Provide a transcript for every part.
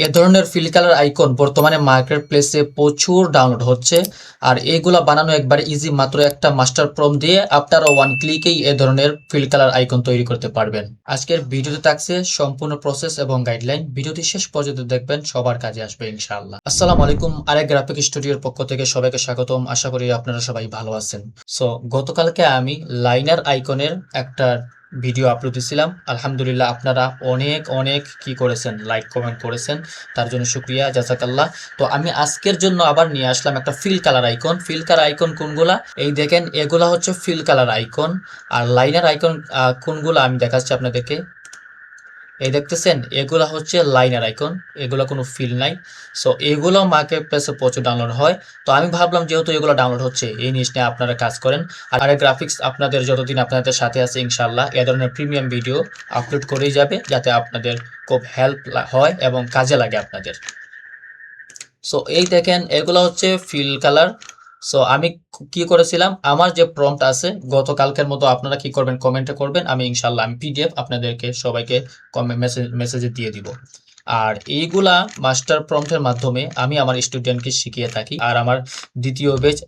এ ধরনের fill colour icon বর্তমানে market প্লেসে প্রচুর ডাউনলোড হচ্ছে। আর এইগুলা বানানো একবার ইজি, মাত্র একটা মাস্টার প্রম্পট দিয়ে আপনারা ওয়ান ক্লিকেই এ ধরনের ফিল কালার আইকন তৈরি করতে পারবেন। আজকের ভিডিওতে থাকছে সম্পূর্ণ প্রসেস এবং গাইডলাইন। ভিডিওটি শেষ পর্যন্ত দেখবেন, সবার কাজে আসবে ইনশাআল্লাহ। আসসালামু আলাইকুম, আরেক গ্রাফিক স্টুডিওর পক্ষ থেকে সবাইকে স্বাগতম। আশা করি আপনারা সবাই ভালো আছেন। সো গতকালকে আমি লাইনার আইকনের একটা ভিডিও আপলোড দিয়েছিলাম। আলহামদুলিল্লাহ, আপনারা অনেক অনেক কি করেছেন, লাইক কমেন্ট করেছেন, তার জন্য শুক্রিয়া, জাযাকাল্লাহ। তো আমি আজকের জন্য আবার নিয়ে আসলাম একটা fill colour icon. Fill colour icon কোনগুলা, এই দেখেন, এগুলা হচ্ছে ফিল কালার আইকন। আর লাইনার আইকন কোনগুলা আমি দেখাচ্ছি আপনাদেরকে। এই দেখতেছেন, এগুলা হচ্ছে লাইনার আইকন, এগুলা কোনো ফিল নাই। সো এগুলো মার্কেট প্লেসে প্রচুর ডাউনলোড হয়। তো আমি ভাবলাম যেহেতু এগুলো ডাউনলোড হচ্ছে, এই জিনিস নিয়ে আপনারা কাজ করেন। আর গ্রাফিক্স আপনাদের যতদিন আপনাদের সাথে আছে ইনশাআল্লাহ এ ধরনের প্রিমিয়াম ভিডিও আপলোড করেই যাবে, যাতে আপনাদের খুব হেল্প হয় এবং কাজে লাগে আপনাদের। সো এই দেখেন, এগুলো হচ্ছে ফিল কালার। সো আমি কি করেছিলাম, আমার যে প্রম্পট আছে গতকালকের মতো, আপনারা কি করবেন, কমেন্টে করবেন, আমি ইনশাল্লাহ আমি পিডিএফ আপনাদেরকে সবাইকে মেসেজে দিয়ে দিব। আর এইগুলা মাস্টার প্রম্পটের মাধ্যমে আমি আমার স্টুডেন্টকে শিখিয়ে থাকি। আর আমার দ্বিতীয় ব্যাচ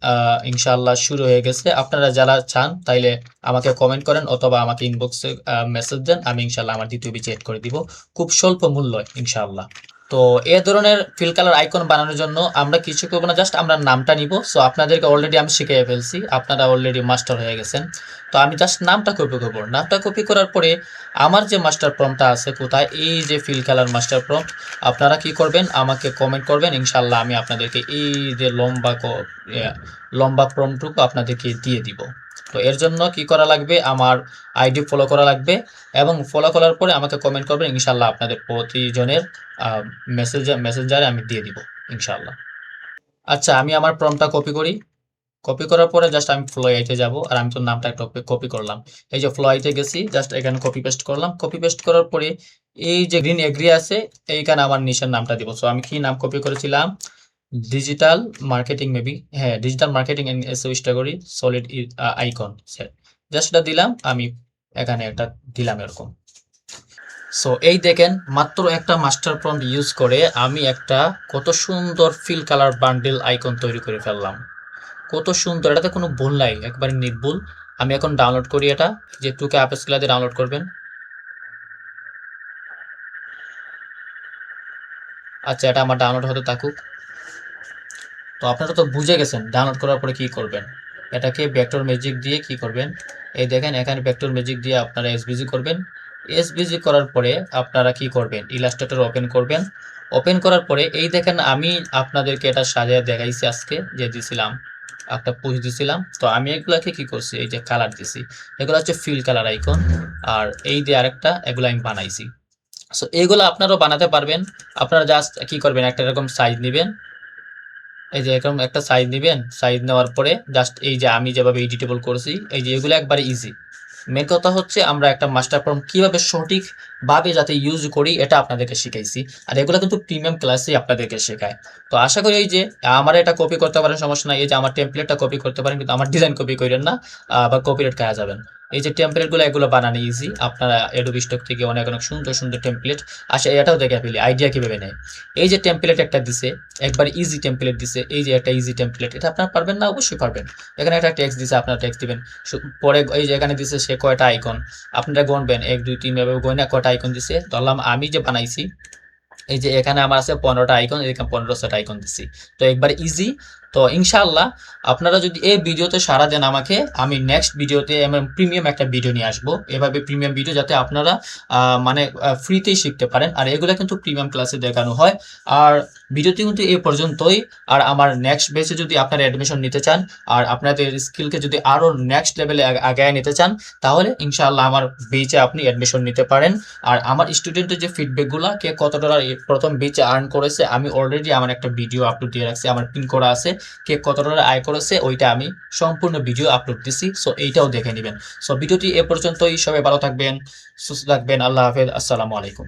ইনশাল্লাহ শুরু হয়ে গেছে। আপনারা যারা চান তাইলে আমাকে কমেন্ট করেন অথবা আমাকে ইনবক্সে মেসেজ দেন, আমি ইনশাল্লাহ আমার দ্বিতীয় ব্যাচ এড করে দিব খুব স্বল্প মূল্য ইনশাল্লাহ। তো এ ধরনের ফিল কালার আইকন বানানোর জন্য আমরা কিছু করবো না, জাস্ট আমরা নামটা নিব। সো আপনাদেরকে অলরেডি আমি শিখিয়ে ফেলছি, আপনারা অলরেডি মাস্টার হয়ে গেছেন। তো আমি জাস্ট নামটা কপি করবো। নামটা কপি করার পরে আমার যে মাস্টার প্রম্পটটা আছে কোথায়, এই যে ফিল কালার মাস্টার প্রম্পট, আপনারা কি করবেন, আমাকে কমেন্ট করবেন, ইনশাল্লাহ আমি আপনাদেরকে এই যে লম্বা প্রম্পটটুকু আপনাদেরকে দিয়ে দিব। তো এর জন্য কি করা লাগবে, আমার আইডি ফলো করা লাগবে, এবং ফলো করার পরে আমাকে কমেন্ট করবেন, ইনশাল্লাহ আপনাদের প্রতিজনের মেসেঞ্জারে আমি দিয়ে দিব ইনশাল্লাহ। আচ্ছা, আমি আমার প্রম্পটটা কপি করি। কপি করার পরে জাস্ট আমি ফ্লো আইতে যাব। আর আমি তো নামটা কপি করলাম, এই যে ফ্লো আইতে গেছি, জাস্ট এখানে কপি পেস্ট করলাম। কপি পেস্ট করার পরে এই যে গ্রিন এগ্রি আছে, এইখানে আমার নিচের নামটা দিব। সো আমি কি নাম কপি করেছিলাম, ডিজিটাল মার্কেটিং, মেবি, হ্যাঁ, digital marketing and SEO strategy solid icon set, just এটা দিলাম। আমি এখানে একটা দিলাম এরকম। সো এই দেখেন, মাত্র একটা মাস্টার প্রম্পট ইউজ করে আমি একটা কত সুন্দর ফিল কালার বান্ডেল আইকন তৈরি করে ফেললাম। কত সুন্দর, এটাতে কোনো ভুল নাই, একবারে নির্ভুল। আমি এখন ডাউনলোড করি এটা, যে টুকে অ্যাপস ক্লাসে ডাউনলোড করবেন। আচ্ছা, এটা আমার ডাউনলোড হতে থাকুক। তো আপনারা তো বুঝে গেছেন ডাউনলোড করার পরে কি করবেন। এটাকে ভেক্টর ম্যাজিক দিয়ে কি করবেন, এই দেখেন এখানে ভেক্টর ম্যাজিক দিয়ে আপনারা এসভিজি করবেন। এসভিজি করার পরে আপনারা কি করবেন, ইলাস্ট্রেটর ওপেন করবেন। ওপেন করার পরে এই দেখেন, আমি আপনাদেরকে এটা সাজিয়ে দেখাইছি আজকে, যে দিছিলাম একটা পুশ দিছিলাম। তো আমি এগুলাকে কি করছি, এই যে কালার দিছি, এগুলো হচ্ছে ফিল কালার আইকন। আর এই যে আরেকটা, এগুলো আমি বানাইছি। সো এগুলো আপনারাও বানাতে পারবেন। আপনারা জাস্ট কি করবেন, একটা এরকম সাইজ নেবেন, এই যে এরকম একটা সাইজ নেবেন। সাইজ নেওয়ার পরে জাস্ট এই যে আমি যেভাবে এডিটেবল করেছি, এই যে এগুলো একবারে ইজি। মেন কথা হচ্ছে আমরা একটা মাস্টার প্রম্পট কিভাবে সঠিকভাবে যাতে ইউজ করি, এটা আপনাদেরকে শিখাইছি। আর এগুলো কিন্তু প্রিমিয়াম ক্লাসে আপনাদেরকে শেখায়। তো আশা করি এই যে আমার এটা কপি করতে পারেন, সমস্যা নাই। এই যে আমার টেমপ্লেটটা কপি করতে পারেন, কিন্তু আমার ডিজাইন কপি করেন না, বা কপিরাইট খাওয়া যাবেন। এই যে টেমপ্লেটগুলো, এগুলো বানানো ইজি। আপনারা অ্যাডোবি স্টক থেকে অনেক অনেক সুন্দর সুন্দর টেমপ্লেট আসে, এটাও দেখে ফেলি আইডিয়া কিভাবে নেয়। এই যে টেমপ্লেট একটা দিছে, একবার ইজি টেমপ্লেট দিছে, এই যে একটা ইজি টেমপ্লেট, এটা আপনারা পারবেন না, অবশ্যই পারবেন। এখানে একটা টেক্সট দিছে, আপনারা টেক্সট দিবেন। পরে এই যে এখানে দিছে সে কয়টা আইকন, আপনারা গুনবেন 1 2 3 এভাবে গুনে কয়টা আইকন দিছে। ধরলাম আমি যে বানাইছি, এই যে এখানে আমার আছে 15টা আইকন, এখানে 1500টা আইকন দিছি। তো একবার ইজি। তো ইনশাআল্লাহ আপনারা যদি এই ভিডিওতে সাড়া দেন আমাকে, আমি নেক্সট ভিডিওতে প্রিমিয়াম একটা ভিডিও নিয়ে আসবো, এভাবে প্রিমিয়াম ভিডিও, যাতে আপনারা মানে ফ্রিতেই শিখতে পারেন। আর এগুলো কিন্তু প্রিমিয়াম ক্লাসে দেখানো হয়। আর ভিডিওটি কিন্তু এই পর্যন্তই। আর আমার নেক্সট বেসে যদি আপনারা অ্যাডমিশন নিতে চান, আর আপনাদের স্কিলকে যদি আরও নেক্সট লেভেলে আগায় নিতে চান, তাহলে ইনশাআল্লাহ আমার বেচে আপনি অ্যাডমিশন নিতে পারেন। আর আমার স্টুডেন্টের যে ফিডব্যাকগুলো, কে কত ডলার প্রথম বেচে আর্ন করেছে, আমি অলরেডি আমার একটা ভিডিও আপলোড দিয়ে রাখছি, আমার পিন করা আছে। কে কত ডলার আয় করেছে ওইটা আমি সম্পূর্ণ ভিডিও আপলোড দিছি। সো এইটাও দেখে নেবেন। সো ভিডিওটি এ পর্যন্তই। সবাই ভালো থাকবেন, সুস্থ থাকবেন। আল্লাহ হাফেজ, আসসালামু আলাইকুম।